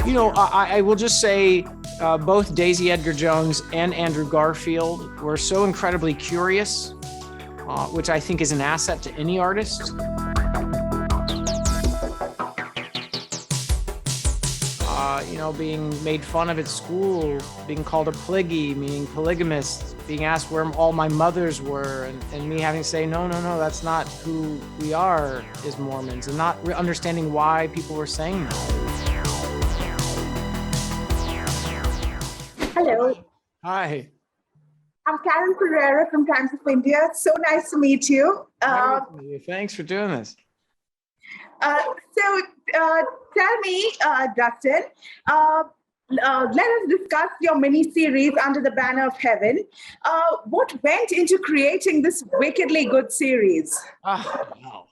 I will just say both Daisy Edgar-Jones and Andrew Garfield were so incredibly curious, which I think is an asset to any artist. Being made fun of at school, being called a pliggy, meaning polygamist, being asked where all my mothers were, and me having to say, no, that's not who we are as Mormons, and not understanding why people were saying that. Hello. Hi. I'm Karen Pereira from Times of India. So nice to meet you. Thanks for doing this. Tell me, Dustin, let us discuss your mini-series Under the Banner of Heaven. What went into creating this wickedly good series? Wow.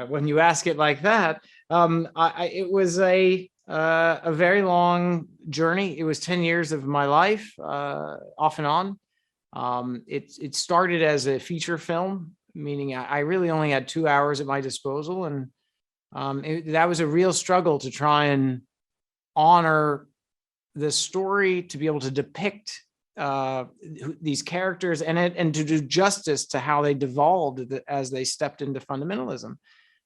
When you ask it like that, it was a very long journey. It was 10 years of my life, off and on. It started as a feature film, meaning I really only had 2 hours at my disposal, and that was a real struggle to try and honor the story, to be able to depict these characters and to do justice to how they devolved as they stepped into fundamentalism.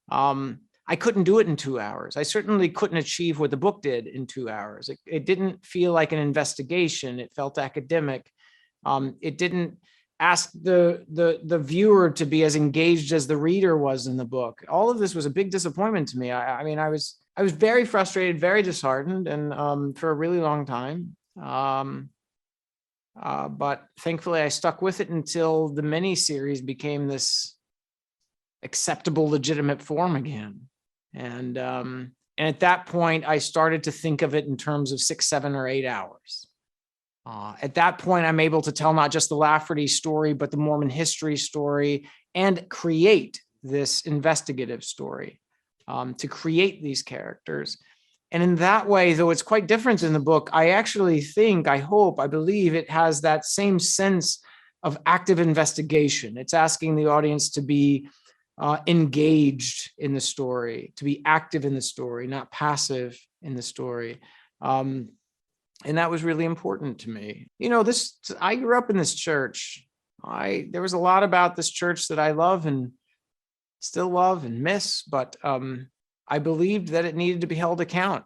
I couldn't do it in 2 hours. I certainly couldn't achieve what the book did in 2 hours. It didn't feel like an investigation. It felt academic. It didn't ask the viewer to be as engaged as the reader was in the book. All of this was a big disappointment to me. I was very frustrated, very disheartened, and for a really long time. But thankfully, I stuck with it until the mini-series became this acceptable, legitimate form again. And at that point, I started to think of it in terms of 6, 7, or 8 hours. At that point, I'm able to tell not just the Lafferty story, but the Mormon history story, and create this investigative story, to create these characters. And in that way, though it's quite different in the book, I actually think, I hope, I believe it has that same sense of active investigation. It's asking the audience to be engaged in the story, to be active in the story, not passive in the story. And that was really important to me. I grew up in this church. There was a lot about this church that I love and still love and miss, but I believed that it needed to be held account,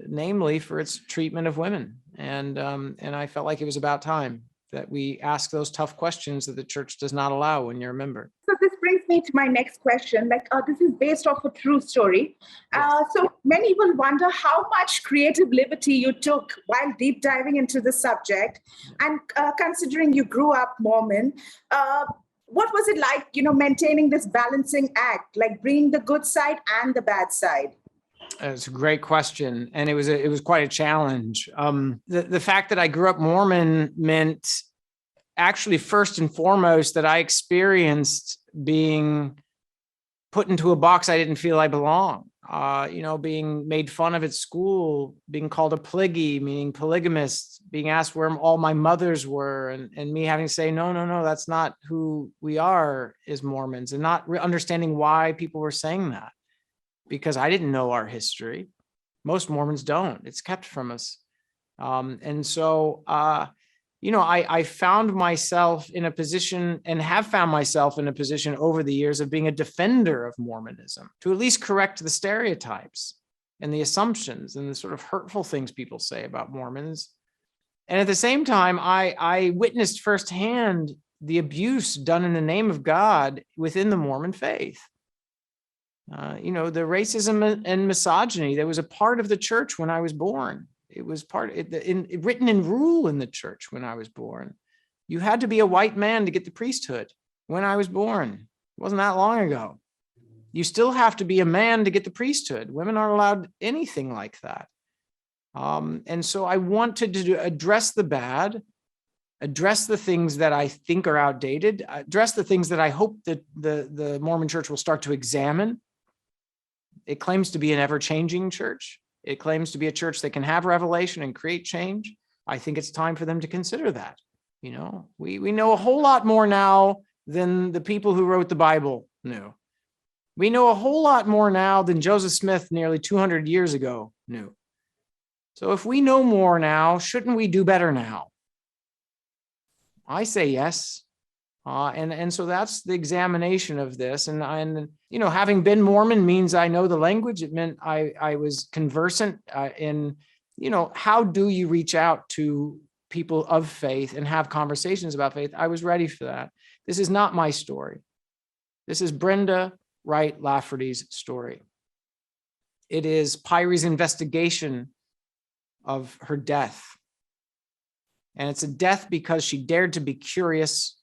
namely for its treatment of women. And I felt like it was about time that we ask those tough questions that the church does not allow when you're a member. So this brings me to my next question. This is based off a true story. Yes. So many will wonder how much creative liberty you took while deep diving into the subject, and considering you grew up Mormon, what was it like, maintaining this balancing act, like bringing the good side and the bad side? It's a great question, and it was quite a challenge. The fact that I grew up Mormon meant actually first and foremost that I experienced being put into a box I didn't feel I belonged. Being made fun of at school, being called a pliggy, meaning polygamist, being asked where all my mothers were, and me having to say, no, that's not who we are as Mormons, and not understanding why people were saying that. Because I didn't know our history. Most Mormons don't. It's kept from us. I found myself in a position, and have found myself in a position over the years, of being a defender of Mormonism, to at least correct the stereotypes and the assumptions and the sort of hurtful things people say about Mormons. And at the same time, I witnessed firsthand the abuse done in the name of God within the Mormon faith. The racism and misogyny that was a part of the church when I was born. It was written in rule in the church when I was born. You had to be a white man to get the priesthood when I was born. It wasn't that long ago. You still have to be a man to get the priesthood. Women aren't allowed anything like that. And so I wanted to address the bad, address the things that I think are outdated, address the things that I hope that the Mormon church will start to examine. It claims to be an ever-changing church. It claims to be a church that can have revelation and create change. I think it's time for them to consider that. We know a whole lot more now than the people who wrote the Bible knew. We know a whole lot more now than Joseph Smith nearly 200 years ago knew. So if we know more now, shouldn't we do better now? I say yes. And so that's the examination of this. And you know, having been Mormon means I know the language. It meant I was conversant in, you know, how do you reach out to people of faith and have conversations about faith? I was ready for that. This is not my story. This is Brenda Wright Lafferty's story. It is Pyre's investigation of her death. And it's a death because she dared to be curious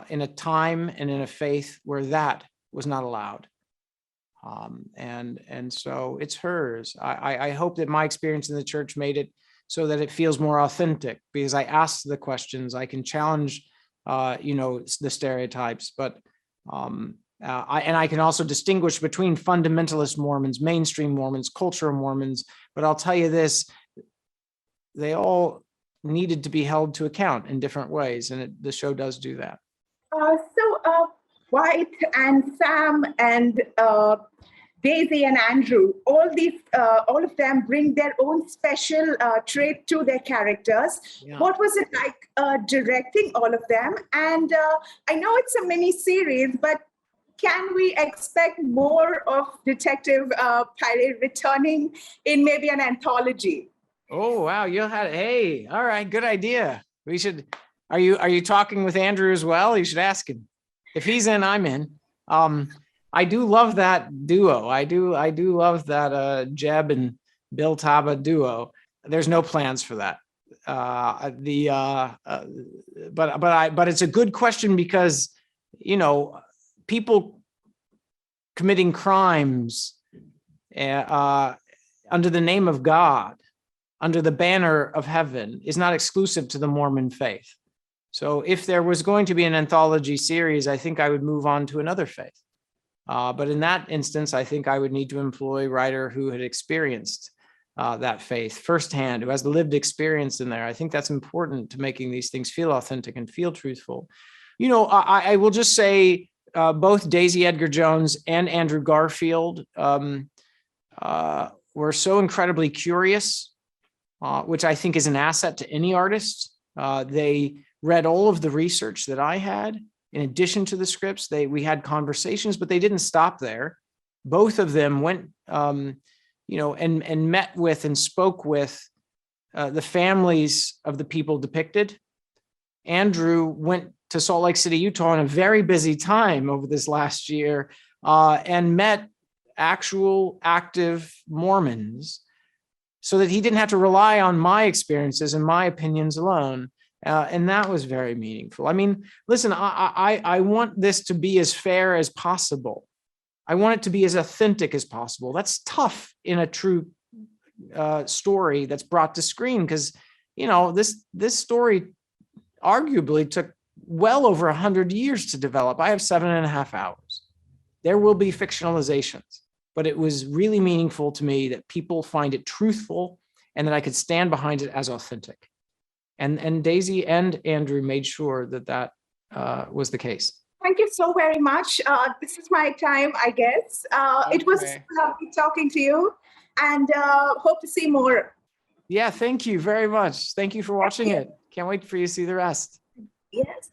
in a time and in a faith where that was not allowed. And so it's hers. I hope that my experience in the church made it so that it feels more authentic, because I ask the questions, I can challenge, you know, the stereotypes, but I can also distinguish between fundamentalist Mormons, mainstream Mormons, cultural Mormons. But I'll tell you this, they all needed to be held to account in different ways, and the show does do that. White and Sam and Daisy and Andrew, all of them bring their own special trait to their characters. Yeah. What was it like directing all of them? And I know it's a mini series, but can we expect more of Detective Pyre returning in maybe an anthology? Oh wow, you'll have, hey, all right, good idea. We should. Are you talking with Andrew as well? You should ask him. If he's in, I'm in. I do love that duo. I do love that Jeb and Bill Taba duo. There's no plans for that. But it's a good question, because, you know, people committing crimes under the name of God, under the banner of heaven, is not exclusive to the Mormon faith. So if there was going to be an anthology series, I think I would move on to another faith. But in that instance, I think I would need to employ a writer who had experienced that faith firsthand, who has the lived experience in there. I think that's important to making these things feel authentic and feel truthful. You know, I will just say both Daisy Edgar-Jones and Andrew Garfield were so incredibly curious, which I think is an asset to any artist. They read all of the research that I had. In addition to the scripts, we had conversations, but they didn't stop there. Both of them went, you know, and met with and spoke with the families of the people depicted. Andrew went to Salt Lake City, Utah, in a very busy time over this last year, and met actual active Mormons, so that he didn't have to rely on my experiences and my opinions alone. And that was very meaningful. I mean, listen, I want this to be as fair as possible. I want it to be as authentic as possible. That's tough in a true story that's brought to screen, because, you know, this story arguably took well over 100 years to develop. I have 7.5 hours. There will be fictionalizations, but it was really meaningful to me that people find it truthful and that I could stand behind it as authentic. And Daisy and Andrew made sure that was the case. Thank you so very much. This is my time, I guess. Okay. It was lovely talking to you, and hope to see more. Yeah, thank you very much. Thank you for watching it. Can't wait for you to see the rest. Yes.